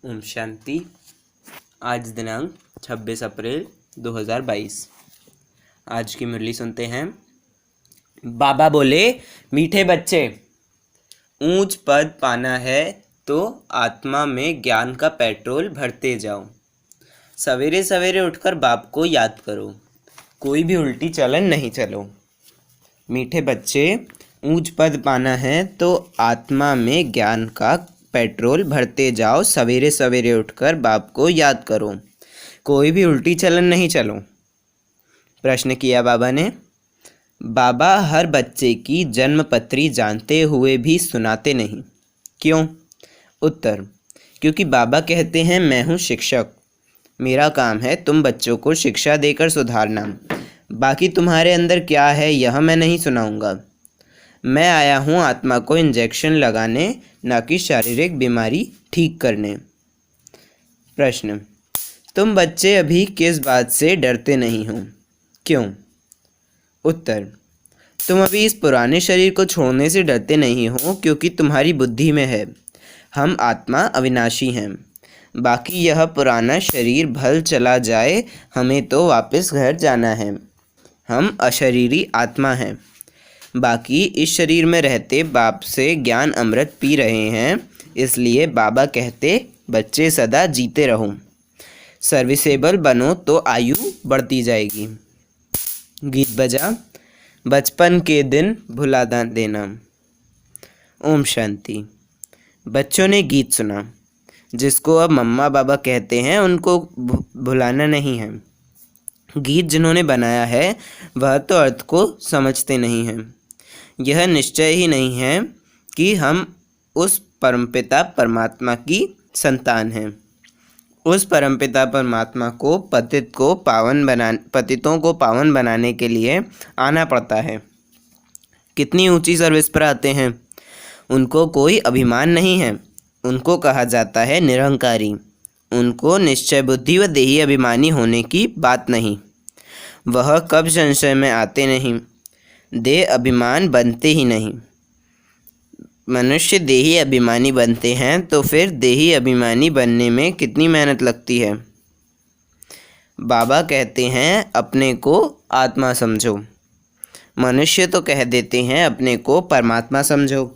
ओम शांति। आज दिनांक 26 अप्रैल 2022। आज की मुरली सुनते हैं। बाबा बोले, मीठे बच्चे, ऊंच पद पाना है तो आत्मा में ज्ञान का पेट्रोल भरते जाओ। सवेरे सवेरे उठकर बाप को याद करो, कोई भी उल्टी चलन नहीं चलो। मीठे बच्चे, ऊंच पद पाना है तो आत्मा में ज्ञान का पेट्रोल भरते जाओ। सवेरे सवेरे उठकर बाप को याद करो, कोई भी उल्टी चलन नहीं चलो। प्रश्न किया बाबा ने। बाबा हर बच्चे की जन्म पत्री जानते हुए भी सुनाते नहीं, क्यों? उत्तर, क्योंकि बाबा कहते हैं मैं हूँ शिक्षक, मेरा काम है तुम बच्चों को शिक्षा देकर सुधारना। बाकी तुम्हारे अंदर क्या है यह मैं नहीं सुनाऊंगा। मैं आया हूँ आत्मा को इंजेक्शन लगाने, ना कि शारीरिक बीमारी ठीक करने। प्रश्न, तुम बच्चे अभी किस बात से डरते नहीं हो, क्यों? उत्तर, तुम अभी इस पुराने शरीर को छोड़ने से डरते नहीं हो क्योंकि तुम्हारी बुद्धि में है हम आत्मा अविनाशी हैं। बाकी यह पुराना शरीर भल चला जाए, हमें तो वापस घर जाना है। हम अशरीरी आत्मा हैं। बाकी इस शरीर में रहते बाप से ज्ञान अमृत पी रहे हैं, इसलिए बाबा कहते बच्चे सदा जीते रहो, सर्विसेबल बनो तो आयु बढ़ती जाएगी। गीत बजा, बचपन के दिन भुला देना। ओम शांति। बच्चों ने गीत सुना, जिसको अब मम्मा बाबा कहते हैं उनको भुलाना नहीं है। गीत जिन्होंने बनाया है वह तो अर्थ को समझते नहीं हैं। यह निश्चय ही नहीं है कि हम उस परमपिता परमात्मा की संतान हैं। उस परमपिता परमात्मा को पतितों को पावन बनाने के लिए आना पड़ता है। कितनी ऊंची सर्विस पर आते हैं। उनको कोई अभिमान नहीं है, उनको कहा जाता है निरहंकारी। उनको निश्चय बुद्धि व देही अभिमानी होने की बात नहीं। वह कब संशय में आते नहीं, देह अभिमान बनते ही नहीं। मनुष्य देही अभिमानी बनते हैं तो फिर देही अभिमानी बनने में कितनी मेहनत लगती है। बाबा कहते हैं अपने को आत्मा समझो, मनुष्य तो कह देते हैं अपने को परमात्मा समझो।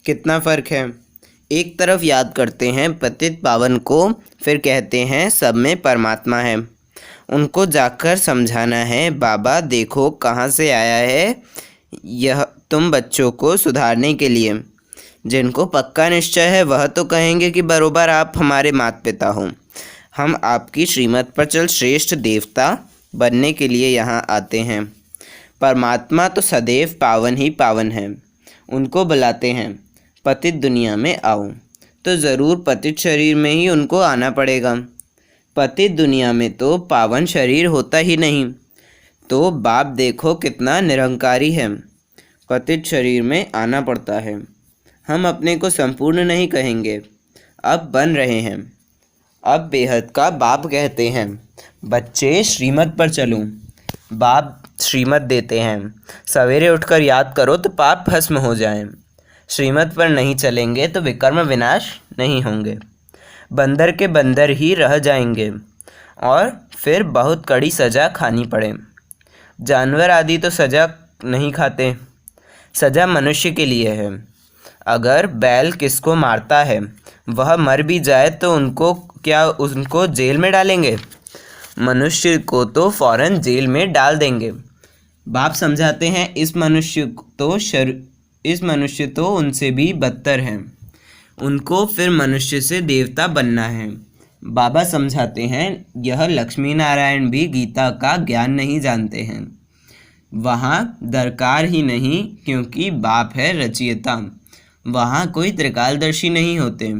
कितना फ़र्क है। एक तरफ याद करते हैं पतित पावन को, फिर कहते हैं सब में परमात्मा है। उनको जाकर समझाना है, बाबा देखो कहाँ से आया है यह तुम बच्चों को सुधारने के लिए। जिनको पक्का निश्चय है वह तो कहेंगे कि बरोबर आप हमारे माता पिता हो, हम आपकी श्रीमत पर चल श्रेष्ठ देवता बनने के लिए यहाँ आते हैं। परमात्मा तो सदैव पावन ही पावन है। उनको बुलाते हैं पतित दुनिया में आओ, तो ज़रूर पतित शरीर में ही उनको आना पड़ेगा। पतित दुनिया में तो पावन शरीर होता ही नहीं। तो बाप देखो कितना निरंकारी है, पतित शरीर में आना पड़ता है। हम अपने को संपूर्ण नहीं कहेंगे, अब बन रहे हैं। अब बेहद का बाप कहते हैं बच्चे श्रीमत पर चलो। बाप श्रीमत देते हैं, सवेरे उठकर याद करो तो पाप भस्म हो जाएं। श्रीमत पर नहीं चलेंगे तो विकर्म विनाश नहीं होंगे, बंदर के बंदर ही रह जाएंगे और फिर बहुत कड़ी सज़ा खानी पड़े। जानवर आदि तो सज़ा नहीं खाते, सज़ा मनुष्य के लिए है। अगर बैल किसको मारता है वह मर भी जाए तो उनको जेल में डालेंगे? मनुष्य को तो फौरन जेल में डाल देंगे। बाप समझाते हैं इस मनुष्य तो उनसे भी बदतर हैं, उनको फिर मनुष्य से देवता बनना है। बाबा समझाते हैं यह लक्ष्मी नारायण भी गीता का ज्ञान नहीं जानते हैं। वहाँ दरकार ही नहीं, क्योंकि बाप है रचयिता, वहाँ कोई त्रिकालदर्शी नहीं होते।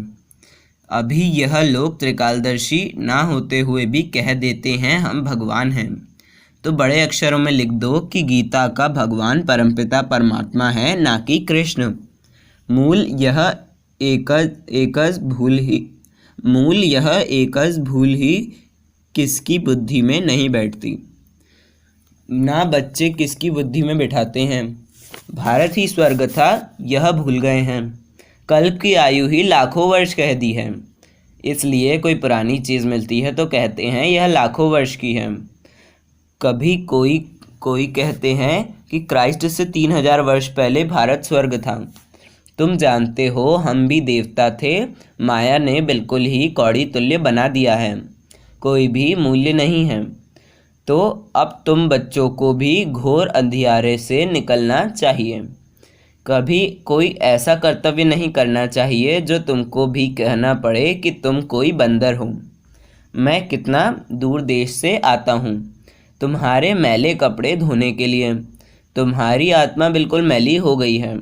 अभी यह लोग त्रिकालदर्शी ना होते हुए भी कह देते हैं हम भगवान हैं। तो बड़े अक्षरों में लिख दो कि गीता का भगवान परमपिता परमात्मा है, ना कि कृष्ण। मूल यह एकज भूल ही किसकी बुद्धि में नहीं बैठती। ना बच्चे किसकी बुद्धि में बिठाते हैं। भारत ही स्वर्ग था यह भूल गए हैं। कल्प की आयु ही लाखों वर्ष कह दी है। इसलिए कोई पुरानी चीज़ मिलती है तो कहते हैं यह लाखों वर्ष की है। कभी कोई कोई कहते हैं कि क्राइस्ट से 3000 वर्ष पहले भारत स्वर्ग था। तुम जानते हो हम भी देवता थे, माया ने बिल्कुल ही कौड़ी तुल्य बना दिया है, कोई भी मूल्य नहीं है। तो अब तुम बच्चों को भी घोर अंधियारे से निकलना चाहिए। कभी कोई ऐसा कर्तव्य नहीं करना चाहिए जो तुमको भी कहना पड़े कि तुम कोई बंदर हो। मैं कितना दूर देश से आता हूँ तुम्हारे मैले कपड़े धोने के लिए। तुम्हारी आत्मा बिल्कुल मैली हो गई है।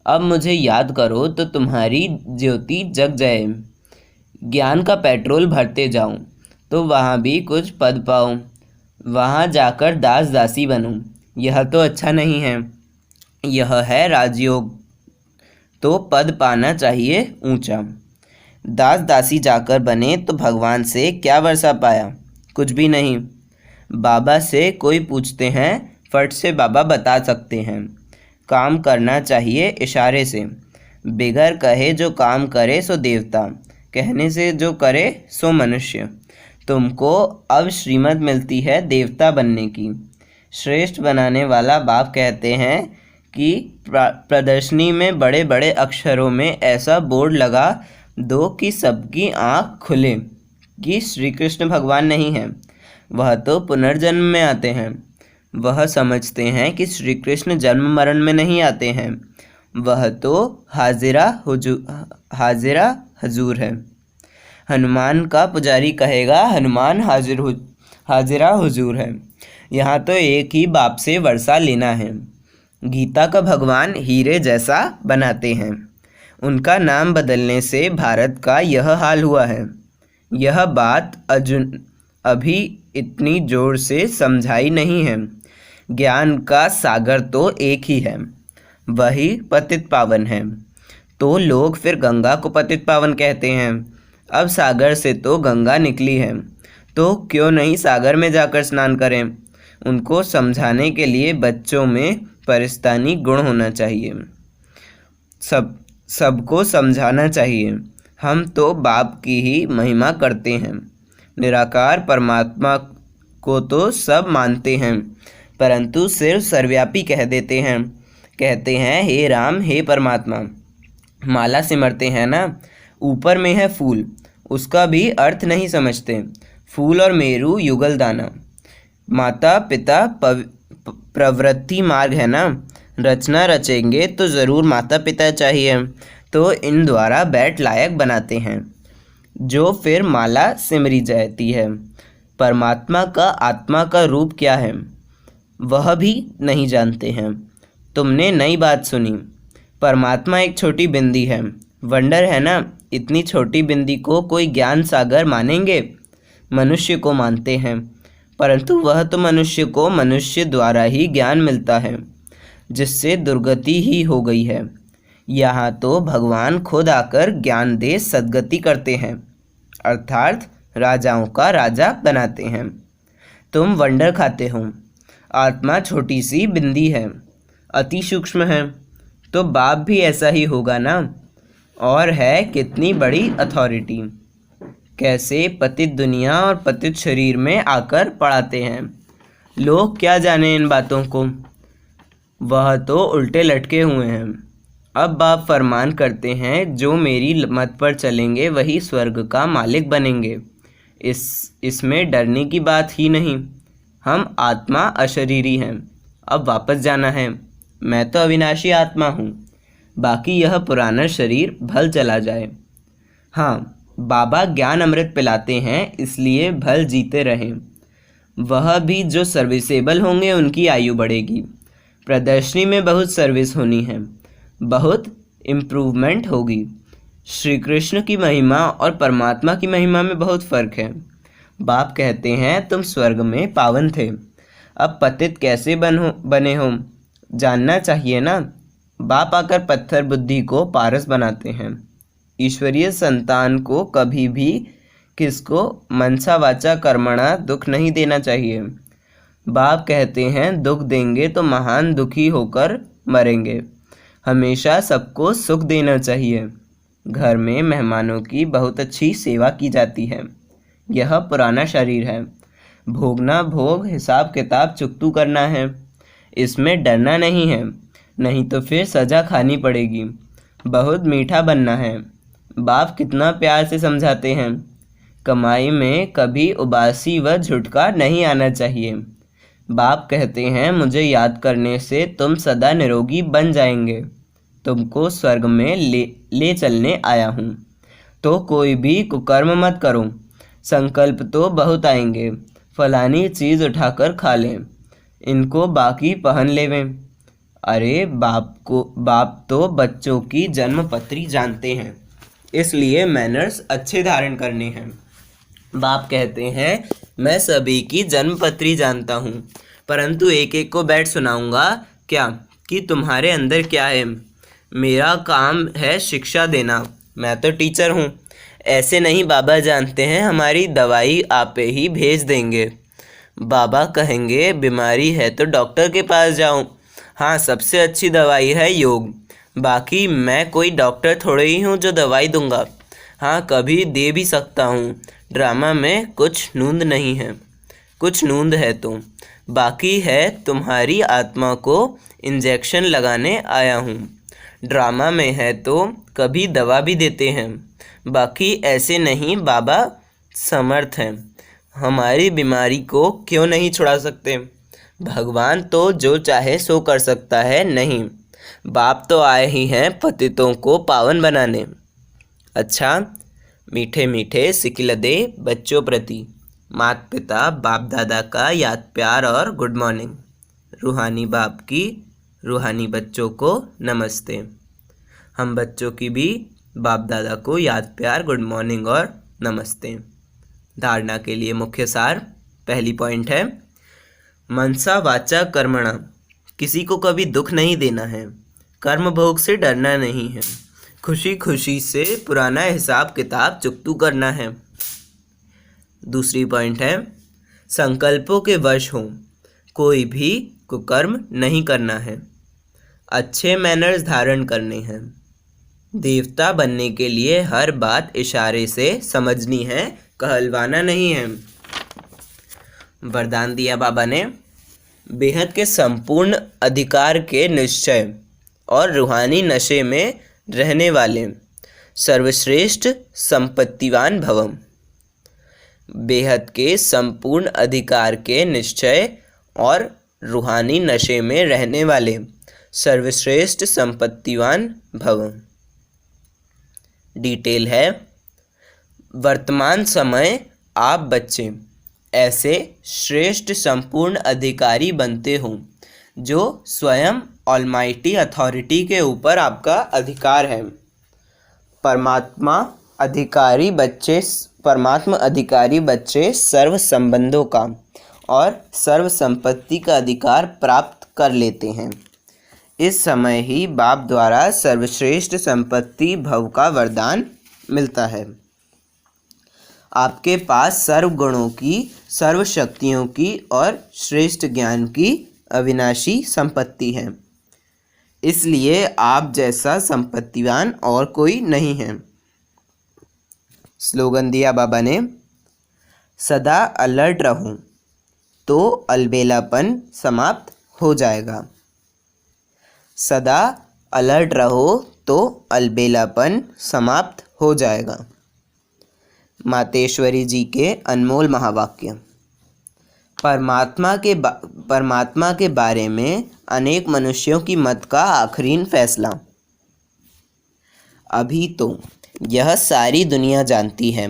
अब मुझे याद करो तो तुम्हारी ज्योति जग जाए। ज्ञान का पेट्रोल भरते जाऊं तो वहाँ भी कुछ पद पाऊं, वहाँ जाकर दास दासी बनूं। यह तो अच्छा नहीं है। यह है राजयोग, तो पद पाना चाहिए ऊंचा। दास दासी जाकर बने तो भगवान से क्या वर्षा पाया? कुछ भी नहीं। बाबा से कोई पूछते हैं, फट से बाबा बता सकते हैं। काम करना चाहिए इशारे से। बिगर कहे जो काम करे सो देवता, कहने से जो करे सो मनुष्य। तुमको अब श्रीमत मिलती है देवता बनने की। श्रेष्ठ बनाने वाला बाप कहते हैं कि प्रदर्शनी में बड़े बड़े अक्षरों में ऐसा बोर्ड लगा दो कि सबकी आँख खुले कि श्री कृष्ण भगवान नहीं है, वह तो पुनर्जन्म में आते हैं। वह समझते हैं कि श्री कृष्ण जन्म मरण में नहीं आते हैं, वह तो हाजिरा हजूर है। हनुमान का पुजारी कहेगा हनुमान हाजिरा हुजूर है। यहाँ तो एक ही बाप से वर्षा लेना है। गीता का भगवान हीरे जैसा बनाते हैं, उनका नाम बदलने से भारत का यह हाल हुआ है। यह बात अर्जुन अभी इतनी जोर से समझाई नहीं है। ज्ञान का सागर तो एक ही है, वही पतित पावन है। तो लोग फिर गंगा को पतित पावन कहते हैं। अब सागर से तो गंगा निकली है, तो क्यों नहीं सागर में जाकर स्नान करें? उनको समझाने के लिए बच्चों में परिस्तानी गुण होना चाहिए। सबको समझाना चाहिए। हम तो बाप की ही महिमा करते हैं। निराकार परमात्मा को तो सब मानते हैं, परंतु सिर्फ सर्वव्यापी कह देते हैं। कहते हैं हे राम हे परमात्मा। माला सिमरते हैं ना, ऊपर में है फूल, उसका भी अर्थ नहीं समझते। फूल और मेरू युगल दाना। माता पिता प्रवृत्ति मार्ग है ना, रचना रचेंगे तो ज़रूर माता पिता चाहिए, तो इन द्वारा बैठ लायक बनाते हैं, जो फिर माला सिमरी जाती है। परमात्मा का आत्मा का रूप क्या है वह भी नहीं जानते हैं। तुमने नई बात सुनी। परमात्मा एक छोटी बिंदी है। वंडर है ना, इतनी छोटी बिंदी को कोई ज्ञान सागर मानेंगे? मनुष्य को मानते हैं, परंतु वह तो मनुष्य को मनुष्य द्वारा ही ज्ञान मिलता है, जिससे दुर्गति ही हो गई है। यहाँ तो भगवान खुद आकर ज्ञान दे सद्गति करते हैं, अर्थात राजाओं का राजा बनाते हैं। तुम वंडर खाते हो। आत्मा छोटी सी बिंदी है, अति सूक्ष्म है, तो बाप भी ऐसा ही होगा ना। और है कितनी बड़ी अथॉरिटी। कैसे पतित दुनिया और पतित शरीर में आकर पढ़ाते हैं। लोग क्या जाने इन बातों को, वह तो उल्टे लटके हुए हैं। अब बाप फरमान करते हैं जो मेरी मत पर चलेंगे वही स्वर्ग का मालिक बनेंगे। इसमें डरने की बात ही नहीं। हम आत्मा अशरीरी हैं, अब वापस जाना है। मैं तो अविनाशी आत्मा हूँ, बाकी यह पुराना शरीर भल चला जाए। हाँ, बाबा ज्ञान अमृत पिलाते हैं, इसलिए भल जीते रहें। वह भी जो सर्विसेबल होंगे उनकी आयु बढ़ेगी। प्रदर्शनी में बहुत सर्विस होनी है, बहुत इम्प्रूवमेंट होगी। श्री कृष्ण की महिमा और परमात्मा की महिमा में बहुत फ़र्क है। बाप कहते हैं तुम स्वर्ग में पावन थे, अब पतित कैसे बने हो जानना चाहिए ना। बाप आकर पत्थर बुद्धि को पारस बनाते हैं। ईश्वरीय संतान को कभी भी किसको मनसा वाचा कर्मणा दुख नहीं देना चाहिए। बाप कहते हैं दुख देंगे तो महान दुखी होकर मरेंगे। हमेशा सबको सुख देना चाहिए। घर में मेहमानों की बहुत अच्छी सेवा की जाती है। यह पुराना शरीर है। भोगना भोग, हिसाब किताब चुकतू करना है। इसमें डरना नहीं है, नहीं तो फिर सज़ा खानी पड़ेगी। बहुत मीठा बनना है। बाप कितना प्यार से समझाते हैं। कमाई में कभी उबासी व झुटका नहीं आना चाहिए। बाप कहते हैं, मुझे याद करने से तुम सदा निरोगी बन जाएंगे। तुमको स्वर्ग में ले चलने आया हूँ। तो कोई भी कुकर्म मत करो। संकल्प तो बहुत आएंगे। फलानी चीज़ उठाकर खा लें, इनको बाकी पहन लेवें। अरे बाप तो बच्चों की जन्मपत्री जानते हैं, इसलिए मैनर्स अच्छे धारण करने हैं। बाप कहते हैं, मैं सभी की जन्मपत्री जानता हूँ, परंतु एक एक को बैठ सुनाऊंगा क्या कि तुम्हारे अंदर क्या है। मेरा काम है शिक्षा देना, मैं तो टीचर हूँ। ऐसे नहीं, बाबा जानते हैं हमारी दवाई आपे ही भेज देंगे। बाबा कहेंगे बीमारी है तो डॉक्टर के पास जाओ। हाँ, सबसे अच्छी दवाई है योग। बाकी मैं कोई डॉक्टर थोड़े ही हूँ जो दवाई दूंगा। हाँ, कभी दे भी सकता हूँ। ड्रामा में कुछ नूंद नहीं है, कुछ नूंद है तो बाकी है तुम्हारी आत्मा को इंजेक्शन लगाने आया हूँ। ड्रामा में है तो कभी दवा भी देते हैं, बाकी ऐसे नहीं। बाबा समर्थ हैं, हमारी बीमारी को क्यों नहीं छुड़ा सकते। भगवान तो जो चाहे सो कर सकता है। नहीं, बाप तो आए ही हैं पतितों को पावन बनाने। अच्छा, मीठे मीठे सिकिलदे बच्चों प्रति माता पिता बाप दादा का याद प्यार और गुड मॉर्निंग। रूहानी बाप की रूहानी बच्चों को नमस्ते। हम बच्चों की भी बाप दादा को याद प्यार, गुड मॉर्निंग और नमस्ते। धारणा के लिए मुख्य सार। पहली पॉइंट है, मनसा वाचा कर्मणा, किसी को कभी दुख नहीं देना है। कर्म भोग से डरना नहीं है। खुशी खुशी से पुराना हिसाब किताब चुकतू करना है। दूसरी पॉइंट है, संकल्पों के वश हो, कोई भी कुकर्म नहीं करना है। अच्छे मैनर्स धारण करने हैं। देवता बनने के लिए हर बात इशारे से समझनी है, कहलवाना नहीं है। वरदान दिया बाबा ने, बेहद के संपूर्ण अधिकार के निश्चय और रूहानी नशे में रहने वाले सर्वश्रेष्ठ संपत्तिवान भवम। बेहद के संपूर्ण अधिकार के निश्चय और रूहानी नशे में रहने वाले सर्वश्रेष्ठ संपत्तिवान भवम। डिटेल है, वर्तमान समय आप बच्चे ऐसे श्रेष्ठ संपूर्ण अधिकारी बनते हो जो स्वयं ऑलमाइटी अथॉरिटी के ऊपर आपका अधिकार है। परमात्मा अधिकारी बच्चे सर्व संबंधों का और सर्व संपत्ति का अधिकार प्राप्त कर लेते हैं। इस समय ही बाप द्वारा सर्वश्रेष्ठ संपत्ति भव का वरदान मिलता है। आपके पास सर्व गुणों की, सर्व शक्तियों की और श्रेष्ठ ज्ञान की अविनाशी संपत्ति है। इसलिए आप जैसा संपत्तिवान और कोई नहीं है। स्लोगन दिया बाबा ने, सदा अलर्ट रहो तो अलबेलापन समाप्त हो जाएगा। सदा अलर्ट रहो तो अलबेलापन समाप्त हो जाएगा। मातेश्वरी जी के अनमोल महावाक्य। परमात्मा के बारे में अनेक मनुष्यों की मत का आखिरीन फैसला। अभी तो यह सारी दुनिया जानती है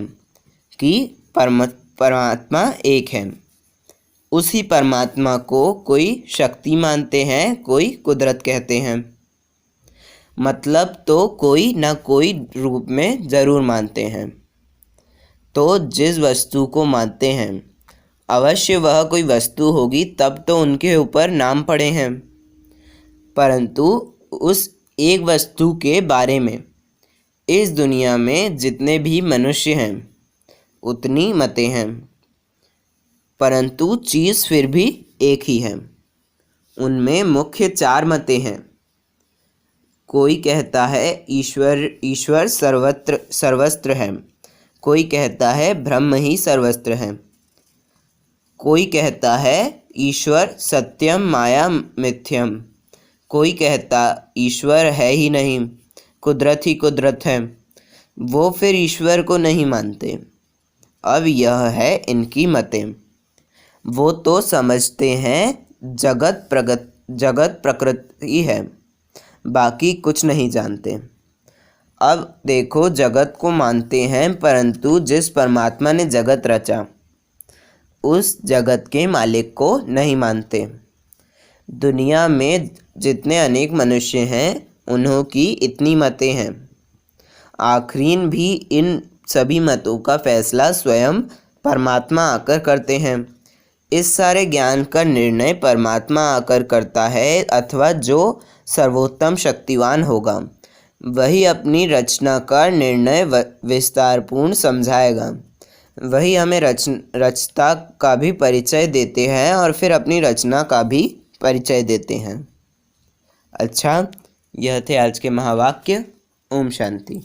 कि परमात्मा एक है। उसी परमात्मा को कोई शक्ति मानते हैं, कोई कुदरत कहते हैं। मतलब तो कोई न कोई रूप में ज़रूर मानते हैं। तो जिस वस्तु को मानते हैं अवश्य वह कोई वस्तु होगी, तब तो उनके ऊपर नाम पड़े हैं। परंतु उस एक वस्तु के बारे में इस दुनिया में जितने भी मनुष्य हैं उतनी मतें हैं, परंतु चीज़ फिर भी एक ही है। उनमें मुख्य 4 मतें हैं। कोई कहता है ईश्वर सर्वत्र है। कोई कहता है ब्रह्म ही सर्वत्र है। कोई कहता है ईश्वर सत्यम माया मिथ्यम। कोई कहता ईश्वर है ही नहीं, कुदरत ही कुदरत है। वो फिर ईश्वर को नहीं मानते। अब यह है इनकी मतें। वो तो समझते हैं जगत प्रकृति है, बाकी कुछ नहीं जानते। अब देखो, जगत को मानते हैं, परंतु जिस परमात्मा ने जगत रचा उस जगत के मालिक को नहीं मानते। दुनिया में जितने अनेक मनुष्य हैं उन्हों की इतनी मतें हैं। आखरीन भी इन सभी मतों का फैसला स्वयं परमात्मा आकर करते हैं। इस सारे ज्ञान का निर्णय परमात्मा आकर करता है, अथवा जो सर्वोत्तम शक्तिवान होगा वही अपनी रचना का निर्णय विस्तारपूर्ण समझाएगा। वही हमें रचता का भी परिचय देते हैं और फिर अपनी रचना का भी परिचय देते हैं। अच्छा, यह थे आज के महावाक्य। ओम शांति।